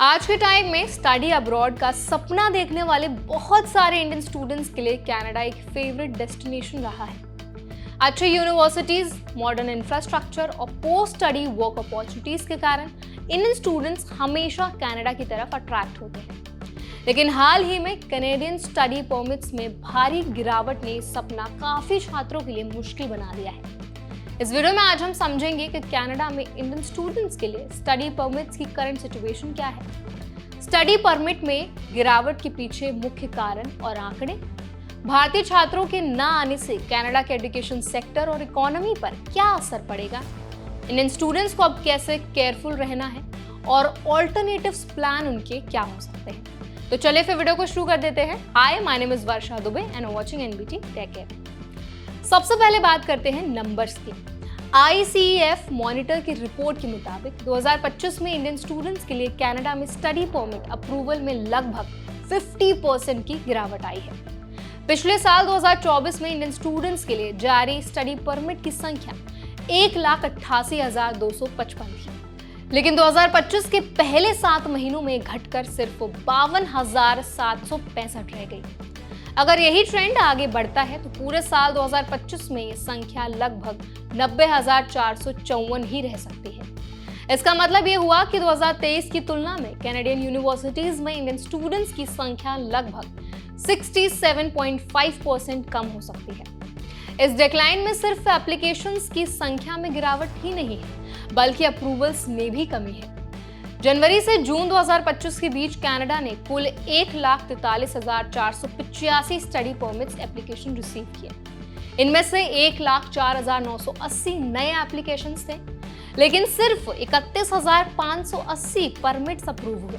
आज के टाइम में स्टडी अब्रॉड का सपना देखने वाले बहुत सारे इंडियन स्टूडेंट्स के लिए कनाडा एक फेवरेट डेस्टिनेशन रहा है। अच्छे यूनिवर्सिटीज, मॉडर्न इंफ्रास्ट्रक्चर और पोस्ट स्टडी वर्क अपॉर्चुनिटीज के कारण इंडियन स्टूडेंट्स हमेशा कनाडा की तरफ अट्रैक्ट होते हैं। लेकिन हाल ही में कैनेडियन स्टडी परमिट्स में भारी गिरावट ने सपना काफी छात्रों के लिए मुश्किल बना दिया है। इस वीडियो में आज हम समझेंगे कि कनाडा में इंडियन स्टूडेंट्स के लिए स्टडी परमिट्स की करंट सिचुएशन क्या है, स्टडी परमिट में गिरावट के पीछे मुख्य कारण और आंकड़े, भारतीय छात्रों के न आने से कनाडा के एजुकेशन सेक्टर और इकोनॉमी पर क्या असर पड़ेगा, इंडियन स्टूडेंट्स को अब कैसे केयरफुल रहना है और ऑल्टरनेटिव्स प्लान उनके क्या हो सकते हैं। तो चलिए फिर वीडियो को शुरू कर देते हैं। Hi, my name is Varsha Dubey and watching NBT tech care. सबसे पहले बात करते हैं नंबर्स की। ICEF मॉनिटर की रिपोर्ट के मुताबिक 2025 में इंडियन स्टूडेंट्स के लिए कनाडा में स्टडी परमिट अप्रूवल में लगभग 50% की गिरावट आई है। पिछले साल 2024 में इंडियन स्टूडेंट्स के लिए जारी स्टडी परमिट की संख्या 1,88,255 थी, लेकिन 2025 के पहले 7 महीनों में घटकर सिर्फ 52,765 रह गई। अगर यही ट्रेंड आगे बढ़ता है तो पूरे साल 2025 में ये संख्या लगभग 90,454 ही रह सकती है। इसका मतलब ये हुआ कि 2023 की तुलना में कैनेडियन यूनिवर्सिटीज में इंडियन स्टूडेंट्स की संख्या लगभग 67.5% कम हो सकती है। इस डिक्लाइन में सिर्फ एप्लीकेशंस की संख्या में गिरावट ही नहीं है, बल्कि अप्रूवल्स में भी कमी है। जनवरी से जून 2025 के बीच कनाडा ने कुल 1,43,485 स्टडी परमिट्स एप्लीकेशन रिसीव किए। इनमें से 1,04,980 नए एप्लीकेशंस थे, लेकिन सिर्फ 31,580 परमिट्स अप्रूव हुए।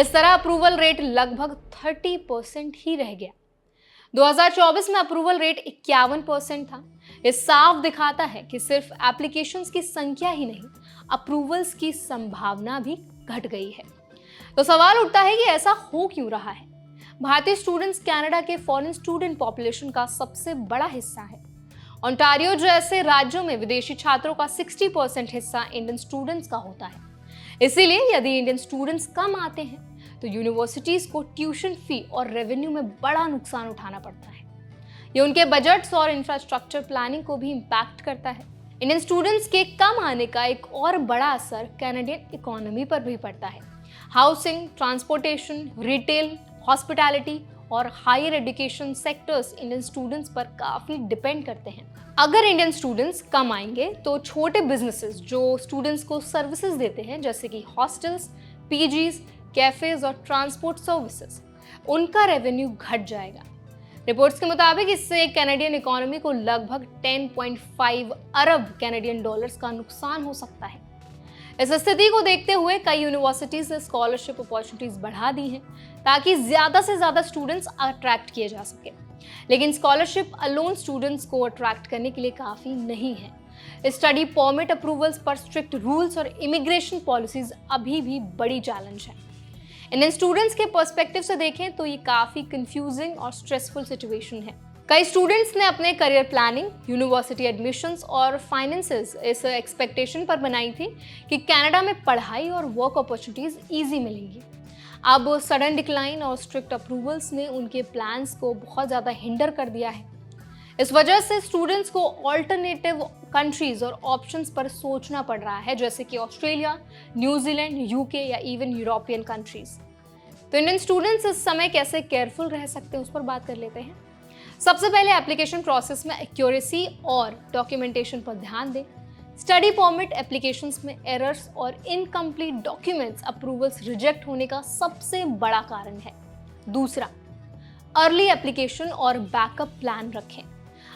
इस तरह अप्रूवल रेट लगभग 30% ही रह गया। 2024 में अप्रूवल रेट 51% था। ये साफ दिखाता है कि सिर्फ एप्लीकेशंस की संख्या ही नहीं, अप्रूवल्स की संभावना भी घट गई है। तो सवाल उठता है कि ऐसा हो क्यों रहा है। भारतीय स्टूडेंट्स कनाडा के फॉरेन स्टूडेंट पॉपुलेशन का सबसे बड़ा हिस्सा है। ओंटारियो जैसे राज्यों में विदेशी छात्रों का 60% हिस्सा इंडियन स्टूडेंट्स का होता है। इसीलिए यदि इंडियन स्टूडेंट्स कम आते हैं तो यूनिवर्सिटीज को ट्यूशन फी और रेवेन्यू में बड़ा नुकसान उठाना पड़ता है। ये उनके बजट्स और इंफ्रास्ट्रक्चर प्लानिंग को भी इम्पैक्ट करता है। इंडियन स्टूडेंट्स के कम आने का एक और बड़ा असर कैनेडियन इकोनॉमी पर भी पड़ता है। हाउसिंग, ट्रांसपोर्टेशन, रिटेल, हॉस्पिटैलिटी और higher education sectors Indian students पर काफी डिपेंड करते हैं। अगर इंडियन स्टूडेंट्स कम आएंगे तो छोटे बिजनेसेस जो स्टूडेंट्स को सर्विसेज देते हैं, जैसे कि हॉस्टल्स, पीजीज, कैफेज और ट्रांसपोर्ट सर्विसेज, उनका रेवेन्यू घट जाएगा। रिपोर्ट्स के मुताबिक इससे कैनेडियन इकोनॉमी को लगभग 10.5 अरब कैनेडियन डॉलर्स का नुकसान हो सकता है। इस स्थिति को देखते हुए कई यूनिवर्सिटीज ने स्कॉलरशिप अपॉर्चुनिटीज बढ़ा दी हैं ताकि ज्यादा से ज्यादा स्टूडेंट्स अट्रैक्ट किए जा सके। लेकिन स्कॉलरशिप अलोन स्टूडेंट्स को अट्रैक्ट करने के लिए काफी नहीं है। स्टडी परमिट अप्रूवल्स पर स्ट्रिक्ट रूल्स और इमिग्रेशन पॉलिसीज अभी भी बड़ी चैलेंज है। इंडियन स्टूडेंट्स के पर्सपेक्टिव से देखें तो ये काफी कंफ्यूजिंग और स्ट्रेसफुल सिचुएशन है। कई स्टूडेंट्स ने अपने करियर प्लानिंग, यूनिवर्सिटी एडमिशंस और फाइनेंसेस इस एक्सपेक्टेशन पर बनाई थी कि कनाडा में पढ़ाई और वर्क अपॉर्चुनिटीज इजी मिलेंगी। अब सडन डिक्लाइन और स्ट्रिक्ट अप्रूवल्स ने उनके प्लान्स को बहुत ज़्यादा हिंडर कर दिया है। इस वजह से स्टूडेंट्स को ऑल्टरनेटिव कंट्रीज और ऑप्शंस पर सोचना पड़ रहा है, जैसे कि ऑस्ट्रेलिया, न्यूजीलैंड, यूके या इवन यूरोपियन कंट्रीज। तो इंडियन स्टूडेंट्स इस समय कैसे केयरफुल रह सकते हैं उस पर बात कर लेते हैं। सबसे पहले एप्लीकेशन प्रोसेस में एक्यूरेसी और डॉक्यूमेंटेशन पर ध्यान दें। स्टडी परमिट एप्लीकेशंस में एरर्स और इनकम्प्लीट डॉक्यूमेंट्स अप्रूवल्स रिजेक्ट होने का सबसे बड़ा कारण है। दूसरा, अर्ली एप्लीकेशन और बैकअप प्लान रखें।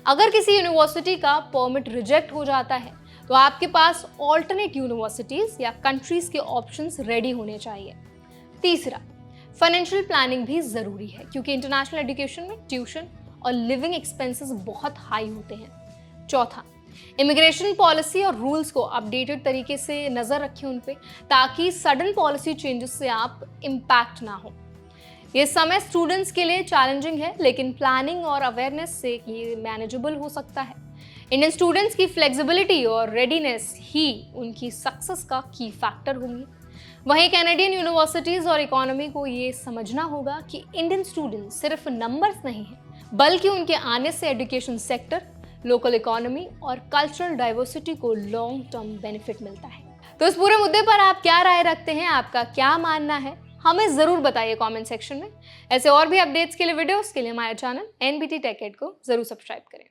अगर किसी यूनिवर्सिटी का परमिट रिजेक्ट हो जाता है तो आपके पास ऑल्टरनेट यूनिवर्सिटीज या कंट्रीज के ऑप्शंस रेडी होने चाहिए। तीसरा, फाइनेंशियल प्लानिंग भी जरूरी है, क्योंकि इंटरनेशनल एजुकेशन में ट्यूशन और लिविंग एक्सपेंसेस बहुत हाई होते हैं। चौथा, इमिग्रेशन पॉलिसी और रूल्स को अपडेटेड तरीके से नजर रखें उन पे, ताकि सडन पॉलिसी चेंजेस से आप इम्पैक्ट ना हो। ये समय स्टूडेंट्स के लिए चैलेंजिंग है, लेकिन प्लानिंग और अवेयरनेस से ये मैनेजेबल हो सकता है। इंडियन स्टूडेंट्स की फ्लेक्सिबिलिटी और रेडीनेस ही उनकी सक्सेस का की फैक्टर होंगी। वहीं कैनेडियन यूनिवर्सिटीज और इकोनॉमी को ये समझना होगा कि इंडियन स्टूडेंट सिर्फ नंबर्स नहीं है, बल्कि उनके आने से एजुकेशन सेक्टर, लोकल इकोनॉमी और कल्चरल डाइवर्सिटी को लॉन्ग टर्म बेनिफिट मिलता है। तो इस पूरे मुद्दे पर आप क्या राय रखते हैं, आपका क्या मानना है, हमें जरूर बताइए कमेंट सेक्शन में। ऐसे और भी अपडेट्स के लिए, वीडियोस के लिए हमारे चैनल NBT Tech Ed को जरूर सब्सक्राइब करें।